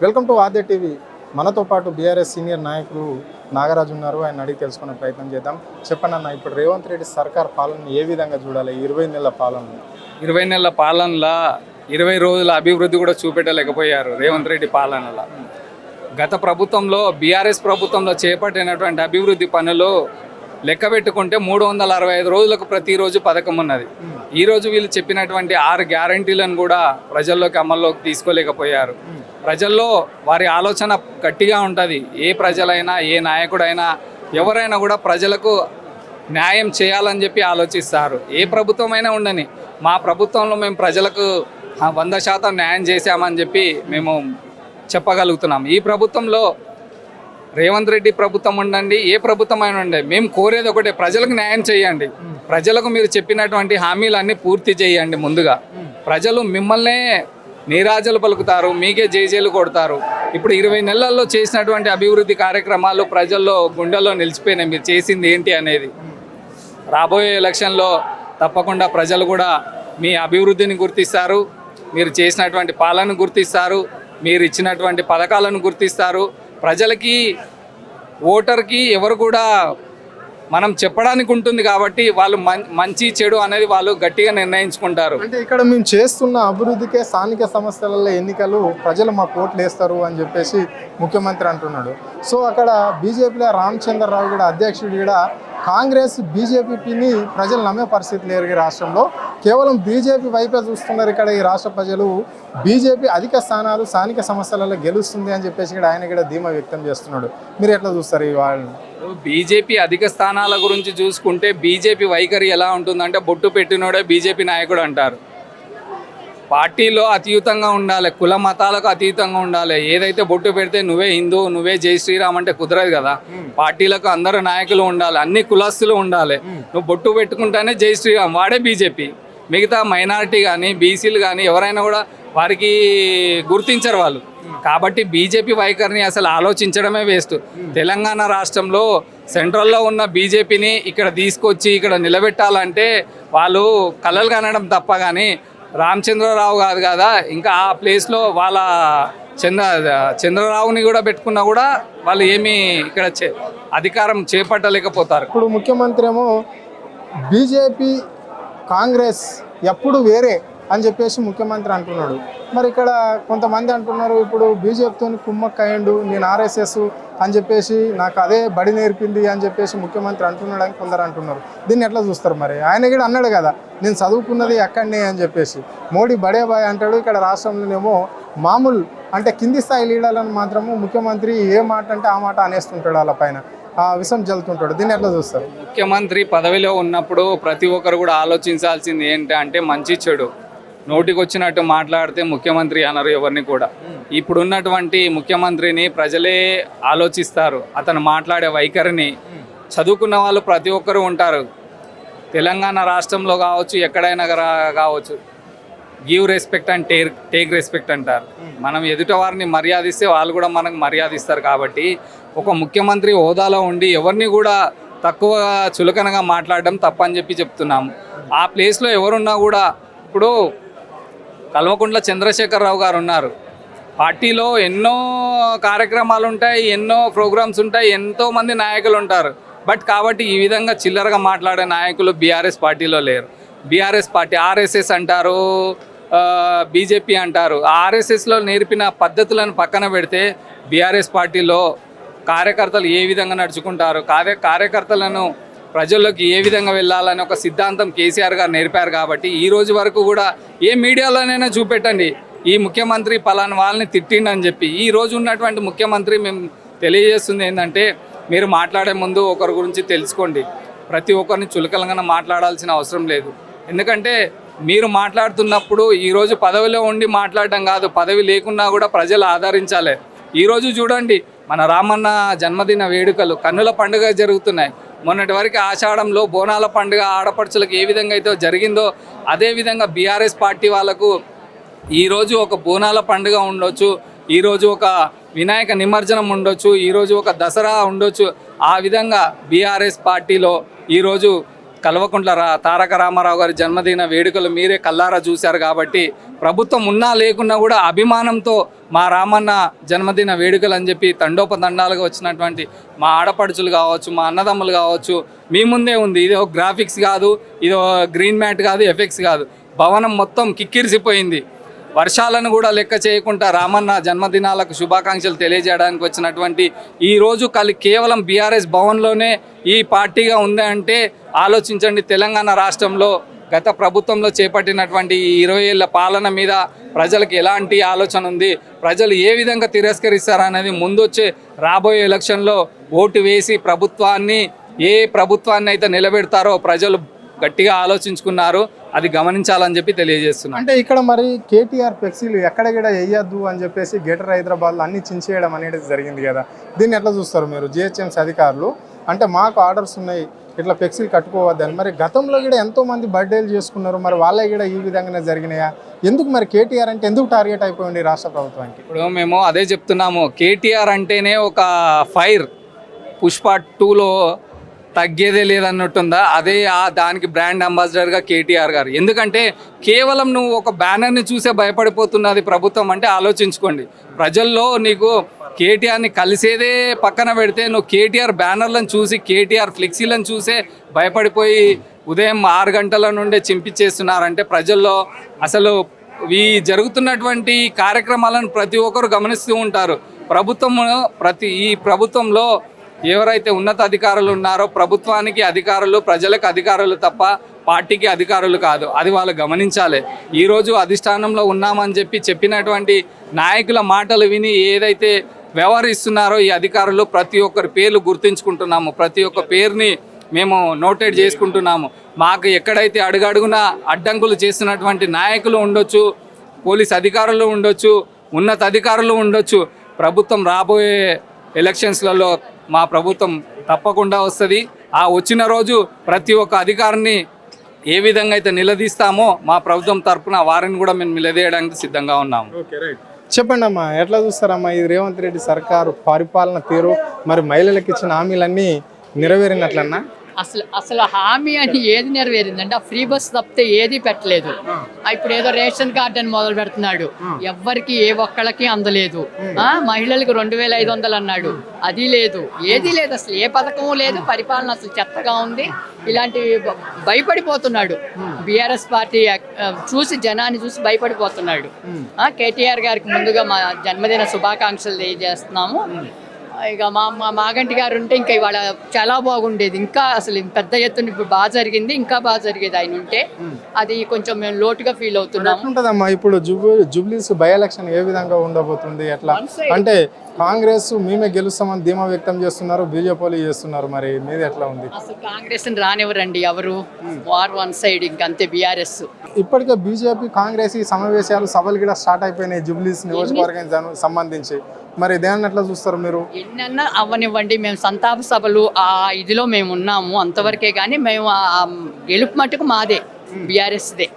Welcome to Aadya TV. మనతో పాటు BRS senior నాయకులు నాగరాజు ఉన్నారు. ఆయన అడిగి తెలుసుకునే ప్రయత్నం చేద్దాం. చెప్పండి అన్న, ఇప్పుడు రేవంత్ రెడ్డి సర్కార్ పాలన ఏ విధంగా చూడాలి? 20 నెలల పాలన, 20 నెలల పాలనలో 20 రోజుల అభివృద్ధి కూడా చూపెట్టలేకపోయారు రేవంత్ రెడ్డి పాలనలో. గత ప్రభుత్వంలో బీఆర్ఎస్ ప్రభుత్వంలో చేపట్టినటువంటి అభివృద్ధి పనులు లెక్క పెట్టుకుంటే 365 రోజులకు ప్రతిరోజు పథకం ఉన్నది. ఈరోజు వీళ్ళు చెప్పినటువంటి 6 గ్యారంటీలను కూడా ప్రజల్లోకి అమల్లోకి తీసుకోలేకపోయారు. ప్రజల్లో వారి ఆలోచన గట్టిగా ఉంటుంది. ఏ ప్రజలైనా, ఏ నాయకుడైనా, ఎవరైనా కూడా ప్రజలకు న్యాయం చేయాలని చెప్పి ఆలోచిస్తారు. ఏ ప్రభుత్వమైనా ఉండని, మా ప్రభుత్వంలో మేము ప్రజలకు 100% న్యాయం చేశామని చెప్పి మేము చెప్పగలుగుతున్నాం. ఈ ప్రభుత్వంలో రేవంత్ రెడ్డి ప్రభుత్వం ఉండండి, ఏ ప్రభుత్వం అయినా ఉండండి, మేము కోరేది ఒకటే, ప్రజలకు న్యాయం చేయండి. ప్రజలకు మీరు చెప్పినటువంటి హామీలన్నీ పూర్తి చేయండి. ముందుగా ప్రజలు మిమ్మల్నే నీరాజలు పలుకుతారు, మీకే జేజేలు కొడతారు. ఇప్పుడు 20 నెలల్లో చేసినటువంటి అభివృద్ధి కార్యక్రమాలు ప్రజల్లో గుండెల్లో నిలిచిపోయినాయి. మీరు చేసింది ఏంటి అనేది రాబోయే ఎలక్షన్లో తప్పకుండా ప్రజలు కూడా మీ అభివృద్ధిని గుర్తిస్తారు, మీరు చేసినటువంటి పాలనను గుర్తిస్తారు, మీరు ఇచ్చినటువంటి పథకాలను గుర్తిస్తారు. ప్రజలకి, ఓటర్కి ఎవరు కూడా మనం చెప్పడానికి ఉంటుంది కాబట్టి వాళ్ళు మంచి చెడు అనేది వాళ్ళు గట్టిగా నిర్ణయించుకుంటారు. అంటే ఇక్కడ మేము చేస్తున్న అభివృద్ధికే స్థానిక సంస్థలలో ఎన్నికలు ప్రజలు మాకు ఓట్లు వేస్తారు అని చెప్పేసి ముఖ్యమంత్రి అంటున్నాడు. సో అక్కడ బీజేపీలో రామచంద్రరావు కూడా అధ్యక్షుడు కూడా కాంగ్రెస్ బీజేపీని ప్రజలు నమ్మే పరిస్థితి లేరు. ఈ రాష్ట్రంలో కేవలం బీజేపీ వైపే చూస్తున్నారు. ఇక్కడ ఈ రాష్ట్ర ప్రజలు బీజేపీ అధిక స్థానాలు స్థానిక సంస్థలలో గెలుస్తుంది అని చెప్పేసి కూడా ఆయన కూడా ధీమా వ్యక్తం చేస్తున్నాడు. మీరు ఎట్లా చూస్తారు ఈ వాళ్ళని? బీజేపీ అధిక స్థానాల గురించి చూసుకుంటే బీజేపీ వైఖరి ఎలా ఉంటుందంటే, బొట్టు పెట్టినోడే బీజేపీ నాయకుడు అంటారు. పార్టీలో అతీతంగా ఉండాలి, కుల మతాలకు అతీతంగా ఉండాలి. ఏదైతే బొట్టు పెడితే నువ్వే హిందూ, నువ్వే జై శ్రీరామ్ అంటే కుదరదు కదా. పార్టీలకు అందరు నాయకులు ఉండాలి, అన్ని కులస్తులు ఉండాలి. నువ్వు బొట్టు పెట్టుకుంటేనే జై శ్రీరామ్, వాడే బీజేపీ. మిగతా మైనారిటీ కానీ, బీసీలు కానీ ఎవరైనా కూడా వారికి గుర్తించరు వాళ్ళు. కాబట్టి బీజేపీ వైఖరిని అసలు ఆలోచించడమే వేస్ట్. తెలంగాణ రాష్ట్రంలో సెంట్రల్లో ఉన్న బీజేపీని ఇక్కడ తీసుకొచ్చి ఇక్కడ నిలబెట్టాలంటే వాళ్ళు కలలు కనడం తప్ప కానీ రామచంద్రరావు కాదు కదా, ఇంకా ఆ ప్లేస్లో వాళ్ళ చంద్రరావుని కూడా పెట్టుకున్నా కూడా వాళ్ళు ఏమీ ఇక్కడ అధికారం చేపట్టలేకపోతారు. ఇప్పుడు ముఖ్యమంత్రి ఏమో బీజేపీ కాంగ్రెస్ ఎప్పుడు వేరే అని చెప్పేసి ముఖ్యమంత్రి అంటున్నాడు. మరి ఇక్కడ కొంతమంది అంటున్నారు, ఇప్పుడు బీజేపీతో కుమ్మక్కయ్యండు, నేను ఆర్ఎస్ఎస్ అని చెప్పేసి నాకు అదే బడి నేర్పింది అని చెప్పేసి ముఖ్యమంత్రి అంటున్నాడని కొందరు అంటున్నారు. దీన్ని ఎట్లా చూస్తారు? మరి ఆయన కూడా అన్నాడు కదా, నేను చదువుకున్నది అక్కడనే అని చెప్పేసి. మోడీ బడే బాయ్ అంటాడు, ఇక్కడ రాష్ట్రంలోనేమో మామూలు అంటే కింది స్థాయి లీడర్లను మాత్రము ముఖ్యమంత్రి ఏ మాట అంటే ఆ మాట అనేస్తుంటాడు, వాళ్ళ పైన ఆ విషం జల్లుతుంటాడు. దీన్ని ఎట్లా చూస్తారు? ముఖ్యమంత్రి పదవిలో ఉన్నప్పుడు ప్రతి ఒక్కరు కూడా ఆలోచించాల్సింది ఏంటంటే మంచి చెడు. నోటికి వచ్చినట్టు మాట్లాడితే ముఖ్యమంత్రి అనరు ఎవరిని కూడా. ఇప్పుడున్నటువంటి ముఖ్యమంత్రిని ప్రజలే ఆలోచిస్తారు. అతను మాట్లాడే వైఖరిని చదువుకున్న వాళ్ళు ప్రతి ఒక్కరు ఉంటారు. తెలంగాణ రాష్ట్రంలో కావచ్చు, ఎక్కడైనా కావచ్చు, give respect and take respect అంటారు. మనం ఎదుట వారిని మర్యాదిస్తే వాళ్ళు కూడా మనకు మర్యాదిస్తారు. కాబట్టి ఒక ముఖ్యమంత్రి హోదాలో ఉండి ఎవరిని కూడా తక్కువ చులకనగా మాట్లాడడం తప్పని చెప్పి చెప్తున్నాము. ఆ ప్లేస్లో ఎవరున్నా కూడా, ఇప్పుడు కల్వకుంట్ల చంద్రశేఖరరావు గారు ఉన్నారు. పార్టీలో ఎన్నో కార్యక్రమాలు ఉంటాయి, ఎన్నో ప్రోగ్రామ్స్ ఉంటాయి, ఎంతోమంది నాయకులు ఉంటారు. బట్ కాబట్టి ఈ విధంగా చిల్లరగా మాట్లాడే నాయకులు బీఆర్ఎస్ పార్టీలో లేరు. బీఆర్ఎస్ పార్టీ ఆర్ఎస్ఎస్ అంటారు, బీజేపీ అంటారు. ఆర్ఎస్ఎస్లో నేర్పిన పద్ధతులను పక్కన పెడితే బీఆర్ఎస్ పార్టీలో కార్యకర్తలు ఏ విధంగా నడుచుకుంటారు, కార్యకర్తలను ప్రజల్లోకి ఏ విధంగా వెళ్ళాలని ఒక సిద్ధాంతం కేసీఆర్ గారు నేర్పారు. కాబట్టి ఈ రోజు వరకు కూడా ఏ మీడియాలోనైనా చూపెట్టండి, ఈ ముఖ్యమంత్రి పలానా వాళ్ళని తిట్టిండని చెప్పి. ఈ రోజు ఉన్నటువంటి ముఖ్యమంత్రి మేము తెలియజేస్తుంది ఏంటంటే, మీరు మాట్లాడే ముందు ఒకరి గురించి తెలుసుకోండి. ప్రతి ఒక్కరిని చులకనగా మాట్లాడాల్సిన అవసరం లేదు. ఎందుకంటే మీరు మాట్లాడుతున్నప్పుడు ఈరోజు పదవిలో ఉండి మాట్లాడడం కాదు, పదవి లేకున్నా కూడా ప్రజలు ఆదరించాలి. ఈరోజు చూడండి, మన రామన్న జన్మదిన వేడుకలు కన్నుల పండుగ జరుగుతున్నాయి. మొన్నటి వరకు ఆషాఢంలో బోనాల పండుగ ఆడపడుచులకు ఏ విధంగా అయితే జరిగిందో అదేవిధంగా బీఆర్ఎస్ పార్టీ వాళ్ళకు ఈరోజు ఒక బోనాల పండుగ ఉండొచ్చు, ఈరోజు ఒక వినాయక నిమజ్జనం ఉండొచ్చు, ఈరోజు ఒక దసరా ఉండొచ్చు. ఆ విధంగా బీఆర్ఎస్ పార్టీలో ఈరోజు కల్వకుంట్ల తారక రామారావు గారి జన్మదిన వేడుకలు మీరే కల్లారా చూశారు. కాబట్టి ప్రభుత్వం ఉన్నా లేకున్నా కూడా అభిమానంతో మా రామన్న జన్మదిన వేడుకలు అని చెప్పి తండోపతండాలుగా వచ్చినటువంటి మా ఆడపడుచులు కావచ్చు, మా అన్నదమ్ములు కావచ్చు, మీ ముందే ఉంది. ఇది ఒక గ్రాఫిక్స్ కాదు, ఇది గ్రీన్ మ్యాట్ కాదు, ఎఫెక్ట్స్ కాదు, భవనం మొత్తం కిక్కిరిసిపోయింది. వర్షాలను కూడా లెక్క చేయకుండా రామన్న జన్మదినాలకు శుభాకాంక్షలు తెలియజేయడానికి వచ్చినటువంటి ఈరోజు కేవలం బీఆర్ఎస్ భవన్లోనే ఈ పార్టీగా ఉంది అంటే ఆలోచించండి. తెలంగాణ రాష్ట్రంలో గత ప్రభుత్వంలో చేపట్టినటువంటి ఈ 20 ఏళ్ల పాలన మీద ప్రజలకు ఎలాంటి ఆలోచన ఉంది, ప్రజలు ఏ విధంగా తిరస్కరిస్తారనేది ముందొచ్చే రాబోయే ఎలక్షన్లో ఓటు వేసి ఏ ప్రభుత్వాన్ని అయితే నిలబెడతారో ప్రజలు గట్టిగా ఆలోచించుకున్నారు. అది గమనించాలని చెప్పి తెలియజేస్తున్నాను. అంటే ఇక్కడ మరి కేటీఆర్ ఫ్లెక్సీలు ఎక్కడెక్కడ వేయద్దు అని చెప్పేసి గ్రేటర్ హైదరాబాద్లో అన్ని చించేయడం అనేది జరిగింది కదా, దీన్ని ఎట్లా చూస్తారు మీరు? జిహెచ్ఎంసీ అధికారులు అంటే మాకు ఆర్డర్స్ ఉన్నాయి ఇట్లా ఫ్లెక్సీలు కట్టుకోవద్దని. మరి గతంలో కూడా ఎంతోమంది బర్త్డేలు చేసుకున్నారు, మరి వాళ్ళ కూడా ఈ విధంగానే జరిగినాయా? ఎందుకు మరి కేటీఆర్ అంటే ఎందుకు టార్గెట్ అయిపోయింది రాష్ట్ర ప్రభుత్వానికి? ఇప్పుడు మేము అదే చెప్తున్నాము, కేటీఆర్ అంటేనే ఒక ఫైర్, పుష్ప 2లో తగ్గేదే లేదన్నట్టుందా, అదే దానికి బ్రాండ్ అంబాసిడర్గా కేటీఆర్ గారు. ఎందుకంటే కేవలం నువ్వు ఒక బ్యానర్ని చూసే భయపడిపోతున్నది ప్రభుత్వం అంటే ఆలోచించుకోండి. ప్రజల్లో నీకు కేటీఆర్ని కలిసేదే పక్కన పెడితే నువ్వు కేటీఆర్ బ్యానర్లను చూసి, కేటీఆర్ ఫ్లెక్సీలను చూసే భయపడిపోయి ఉదయం 6 గంటల నుండే చింపించేస్తున్నారంటే ప్రజల్లో అసలు ఈ జరుగుతున్నటువంటి కార్యక్రమాలను ప్రతి ఒక్కరు గమనిస్తూ ఉంటారు. ఈ ప్రభుత్వంలో ఎవరైతే ఉన్నత అధికారులు ఉన్నారో ప్రభుత్వానికి అధికారులు, ప్రజలకు అధికారులు తప్ప పార్టీకి అధికారులు కాదు. అది వాళ్ళు గమనించాలి. ఈరోజు అధిష్టానంలో ఉన్నామని చెప్పినటువంటి నాయకుల మాటలు విని ఏదైతే వ్యవహరిస్తున్నారో ఈ అధికారులు, ప్రతి ఒక్కరి పేర్లు గుర్తించుకుంటున్నాము, ప్రతి ఒక్క పేరుని మేము నోటెడ్ చేసుకుంటున్నాము. మాకు ఎక్కడైతే అడుగడుగున అడ్డంకులు చేస్తున్నటువంటి నాయకులు ఉండొచ్చు, పోలీస్ అధికారులు ఉండొచ్చు, ఉన్నత అధికారులు ఉండొచ్చు, ప్రభుత్వం రాబోయే ఎలక్షన్స్లలో మా ప్రభుత్వం తప్పకుండా వస్తుంది. ఆ వచ్చిన రోజు ప్రతి ఒక్క అధికారిని ఏ విధంగా అయితే నిలదీస్తామో మా ప్రభుత్వం తరఫున వారిని కూడా మేము నిలదీయడానికి సిద్ధంగా ఉన్నాము. చెప్పండి అమ్మా, ఎట్లా చూస్తారమ్మా ఈ రేవంత్ రెడ్డి సర్కారు పరిపాలన తీరు? మరి మహిళలకు ఇచ్చిన హామీలన్నీ నెరవేరినట్లన్నా? అసలు హామీ అని ఏది నెరవేరిందంటే ఆ ఫ్రీ బస్ తప్పితే ఏది పెట్టలేదు. ఇప్పుడు ఏదో రేషన్ కార్డు అని మొదలు పెడుతున్నాడు, ఎవ్వరికి ఏ ఒక్కళ్ళకి అందలేదు. మహిళలకు 2500 అన్నాడు, అది లేదు, ఏది లేదు, అసలు ఏ పథకము లేదు. పరిపాలన అసలు చెత్తగా ఉంది. ఇలాంటి భయపడిపోతున్నాడు బీఆర్ఎస్ పార్టీ చూసి, జనాన్ని చూసి భయపడిపోతున్నాడు. కేటీఆర్ గారికి ముందుగా మా జన్మదిన శుభాకాంక్షలు తెలియజేస్తున్నాము. ఇక మాగంటి గారు ఉంటే ఇంకా ఇవాళ చాలా బాగుండేది. ఇంకా అసలు పెద్ద ఎత్తున ఇప్పుడు బాగా జరిగింది, ఇంకా బాగా జరిగేది ఆయన ఉంటే. అది కొంచెం మేము లోటుగా ఫీల్ అవుతున్నాము. ఉంటుందమ్మా ఇప్పుడు జూబ్లీస్ బై ఎలక్షన్ ఏ విధంగా ఉండబోతుంది? ఎట్లా అంటే కాంగ్రెస్ మేమే గెలుస్తామని ధీమా వ్యక్తం చేస్తున్నారు, బీజేపీ చేస్తున్నారు, మరి మీది ఎట్లా ఉంది? అసలు కాంగ్రెస్ రానివ్వరండి ఎవరు, వార్ వన్ సైడ్, ఇంకంతే బీఆర్ఎస్. ఇప్పటికే బీజేపీ కాంగ్రెస్ ఈ సమావేశాలు సభలు కూడా స్టార్ట్ అయిపోయినాయి జూబ్లీస్ నియోజకవర్గానికి సంబంధించి. మరి దేన్ని ఎట్లా చూస్తారు మీరు? ఎన్నన్నా అవ్వనివ్వండి, మేము సంతాప సభలు ఆ ఇదిలో మేము ఉన్నాము అంతవరకే. కానీ మేము గెలుపు మట్టుకు మాదే, బీఆర్ఎస్దే.